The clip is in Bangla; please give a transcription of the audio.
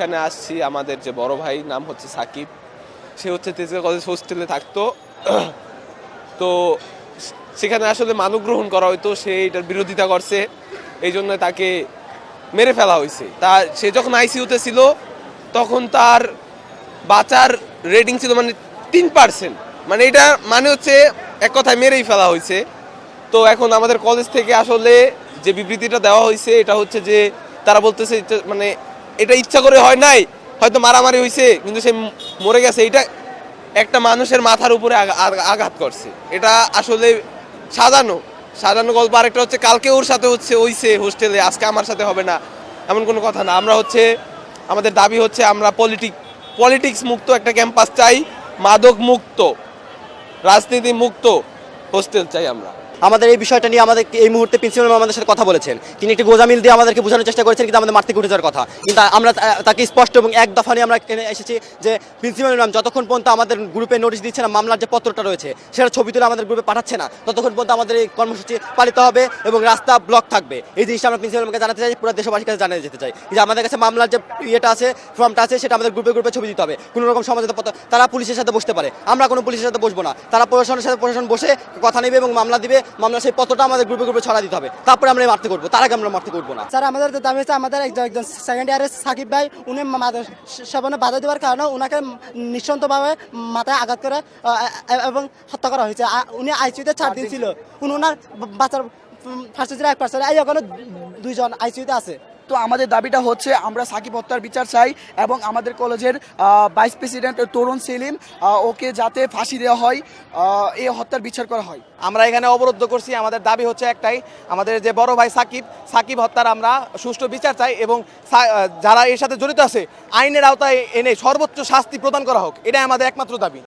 এখানে আসছি আমাদের যে বড় ভাই নাম হচ্ছে সাকিব, সে হচ্ছে তেজগাঁও কলেজ হোস্টেলে থাকতো। তো সেখানে আসলে মানব গ্রহণ করা হয়তো, সে এটার বিরোধিতা করছে, এই জন্য তাকে মেরে ফেলা হয়েছে। সে যখন আইসিইউতে ছিল তখন তার বাঁচার রেটিং ছিল মানে 3%, মানে এটা মানে হচ্ছে এক কথায় মেরেই ফেলা হয়েছে। তো এখন আমাদের কলেজ থেকে আসলে যে বিবৃতিটা দেওয়া হয়েছে এটা হচ্ছে যে তারা বলতেছে মানে এটা ইচ্ছা করে হয় নাই, হয়তো মারামারি হয়েছে কিন্তু সে মরে গেছে, এটা একটা মানুষের মাথার উপরে আঘাত করছে। এটা আসলে সাজানো সাজানো গল্প। আরেকটা হচ্ছে কালকে ওর সাথে হইছে হোস্টেলে, আজকে আমার সাথে হবে না এমন কোনো কথা না। আমরা আমাদের দাবি হচ্ছে আমরা পলিটিক্স মুক্ত একটা ক্যাম্পাস চাই, মাদক মুক্ত, রাজনীতি মুক্ত হোস্টেল চাই আমরা। আমাদের এই বিষয়টা নিয়ে আমাদের এই মুহূর্তে প্রিন্সিপাল ম্যাম আমাদের সাথে কথা বলেছেন। তিনি একটি গোজামিল দিয়ে আমাদেরকে বোঝানোর চেষ্টা করেছেন কিন্তু আমাদের মাঠ থেকে উঠে যাওয়ার কথা, কিন্তু আমরা তাকে স্পষ্ট এবং এক দফা নিয়ে আমরা এখানে এসেছি যে প্রিন্সিপাল ম্যাম যতক্ষণ পর্যন্ত আমাদের গ্রুপে নোটিশ দিচ্ছে না, মামলার যে পত্রটা রয়েছে সেটা ছবি তুলে আমাদের গ্রুপে পাঠাচ্ছে না, ততক্ষণ পর্যন্ত আমাদের এই কর্মসূচি পালিত হবে এবং রাস্তা ব্লক থাকবে। এই জিনিসটা আমরা প্রিন্সিপাল ম্যামকে জানাতে চাই, পুরো দেশবাসীর কাছে জানিয়ে যেতে চাই যে আমাদের কাছে মামলার যে ইয়েটা আছে, ফর্মটা আছে, সেটা আমাদের গ্রুপে ছবি দিতে হবে। কোনো রকম সমঝোতা পত্র, তারা পুলিশের সাথে বসতে পারে, আমরা কোনো পুলিশের সাথে বসবো না। তারা প্রশাসন বসে কথা নেবে এবং মামলা দিবে, মামলা সেই পত্রটা আমাদের গ্রুপে ছড়া দিতে হবে, তারপরে আমরা মারতে করবো, তার আগে আমরা মারতে করবো না। স্যার আমাদের দাবি হচ্ছে আমাদের একজন সেকেন্ড ইয়ারের সাকিব ভাই, উনি সেবনে বাধা দেওয়ার কারণে ওনাকে নিঃসন্তভাবে মাথায় আঘাত করে এবং হত্যা করা হয়েছে। উনি আইসিইউতে 4 দিন ছিল, ওনার বাচ্চার ফার্স্ট ছিল 1%, এই ওখানে 2 জন আইসিইউতে আছে। তো আমাদের দাবিটা হচ্ছে আমরা সাকিব হত্যার বিচার চাই এবং আমাদের কলেজের ভাইস প্রেসিডেন্ট তরুণ সেলিম, ওকে যাতে ফাঁসি দেওয়া হয়, এই হত্যার বিচার করা হয়। আমরা এখানে অবরুদ্ধ করছি, আমাদের দাবি হচ্ছে একটাই, আমাদের যে বড় ভাই সাকিব হত্যার আমরা সুষ্ঠু বিচার চাই এবং যারা এর সাথে জড়িত আছে আইনের আওতায় এনে সর্বোচ্চ শাস্তি প্রদান করা হোক, এটাই আমাদের একমাত্র দাবি।